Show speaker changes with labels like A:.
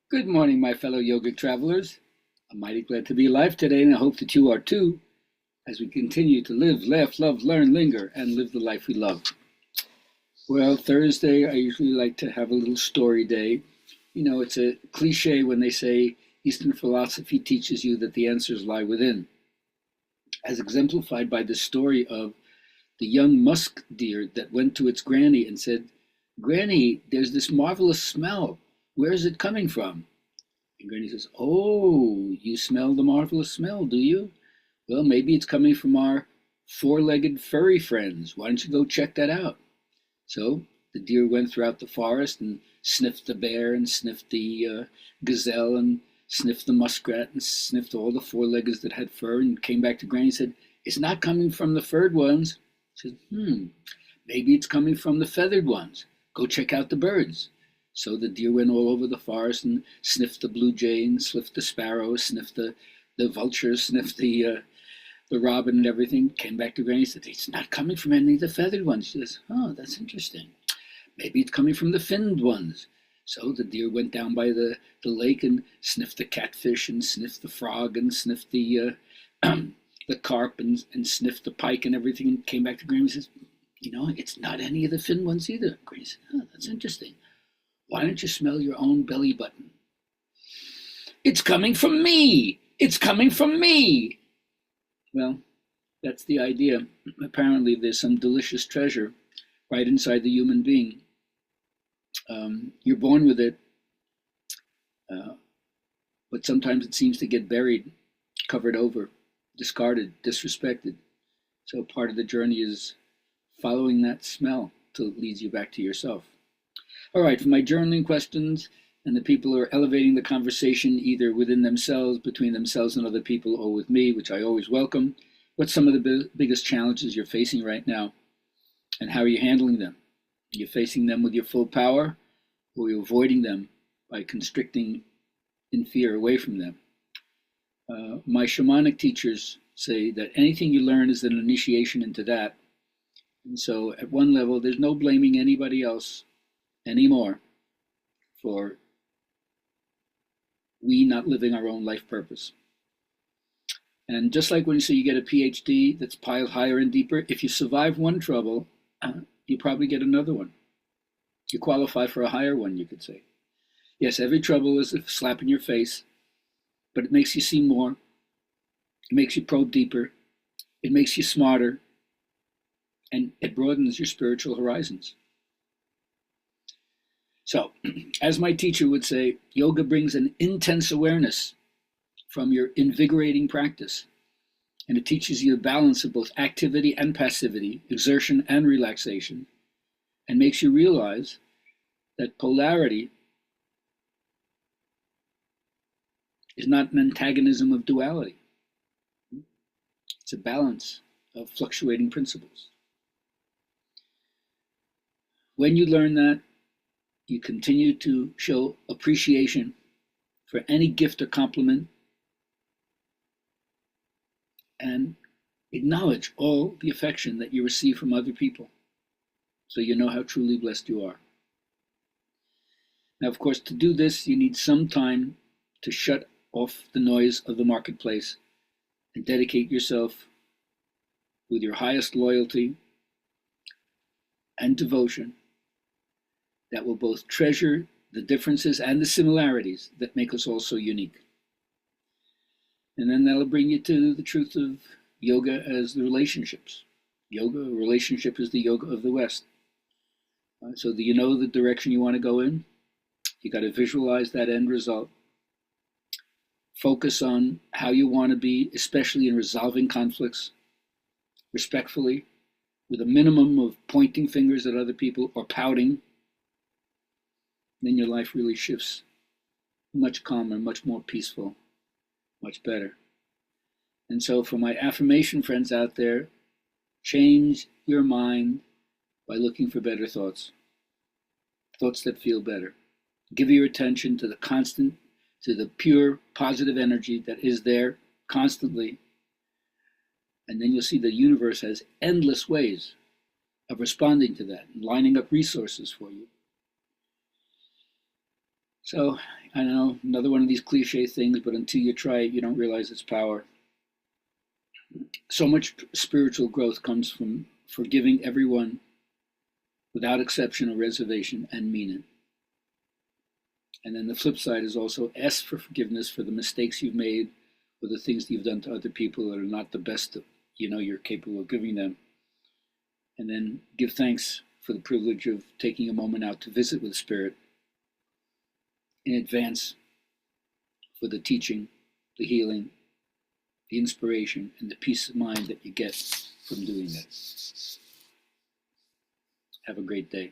A: Good morning, my fellow yogic travelers. I'm mighty glad to be alive today, and I hope that you are too, as we continue to live, laugh, love, learn, linger, and live the life we love. Well, Thursday, I usually like to have a little story day. You know, it's a cliche when they say Eastern philosophy teaches you that the answers lie within, as exemplified by the story of the young musk deer that went to its granny and said, "Granny, there's this marvelous smell. Where is it coming from?" And Granny says, "Oh, you smell the marvelous smell, do you? Well, maybe it's coming from our four-legged furry friends. Why don't you go check that out?" So the deer went throughout the forest and sniffed the bear and sniffed the gazelle and sniffed the muskrat and sniffed all the four-leggeds that had fur and came back to Granny and said, "It's not coming from the furred ones." She said, maybe it's coming from the feathered ones. Go check out the birds." So the deer went all over the forest and sniffed the blue jay and sniffed the sparrow, sniffed the vulture, sniffed the robin and everything. Came back to Granny and said, "It's not coming from any of the feathered ones." She says, "Oh, that's interesting. Maybe it's coming from the finned ones." So the deer went down by the lake and sniffed the catfish and sniffed the frog and sniffed the carp and sniffed the pike and everything and came back to Granny and says, "It's not any of the finned ones either." Granny said, "Oh, that's interesting. Why don't you smell your own belly button?" "It's coming from me! It's coming from me!" Well, that's the idea. Apparently, there's some delicious treasure right inside the human being. You're born with it, uh, but sometimes it seems to get buried, covered over, discarded, disrespected. So part of the journey is following that smell till it leads you back to yourself. All right, for my journaling questions, and the people who are elevating the conversation either within themselves, between themselves and other people, or with me, which I always welcome. What's some of the biggest challenges you're facing right now, and how are you handling them? Are you facing them with your full power, or are you avoiding them by constricting in fear away from them? My shamanic teachers say that anything you learn is an initiation into that. And so at one level, there's no blaming anybody else anymore for we not living our own life purpose. And just like when you say you get a PhD that's piled higher and deeper, if you survive one trouble, you probably get another one. You qualify for a higher one, you could say. Yes, every trouble is a slap in your face, but it makes you see more. It makes you probe deeper. It makes you smarter. And it broadens your spiritual horizons. So, as my teacher would say, yoga brings an intense awareness from your invigorating practice. And it teaches you a balance of both activity and passivity, exertion and relaxation, and makes you realize that polarity is not an antagonism of duality. It's a balance of fluctuating principles. When you learn that, you continue to show appreciation for any gift or compliment and acknowledge all the affection that you receive from other people, so you know how truly blessed you are. Now, of course, to do this, you need some time to shut off the noise of the marketplace and dedicate yourself with your highest loyalty and devotion that will both treasure the differences and the similarities that make us all so unique. And then that'll bring you to the truth of yoga as the relationships. Yoga, a relationship is the yoga of the West. So do you know the direction you want to go in? You got to visualize that end result. Focus on how you want to be, especially in resolving conflicts respectfully, with a minimum of pointing fingers at other people or pouting. Then your life really shifts much calmer, much more peaceful, much better. And so for my affirmation friends out there, change your mind by looking for better thoughts, thoughts that feel better. Give your attention to the constant, to the pure positive energy that is there constantly. And then you'll see the universe has endless ways of responding to that and lining up resources for you. So I know, another one of these cliche things, but until you try it, you don't realize its power. So much spiritual growth comes from forgiving everyone without exception or reservation and mean it. And then the flip side is also ask for forgiveness for the mistakes you've made or the things that you've done to other people that are not the best that you know you're capable of giving them. And then give thanks for the privilege of taking a moment out to visit with Spirit in advance for the teaching, the healing, the inspiration, and the peace of mind that you get from doing that. Have a great day.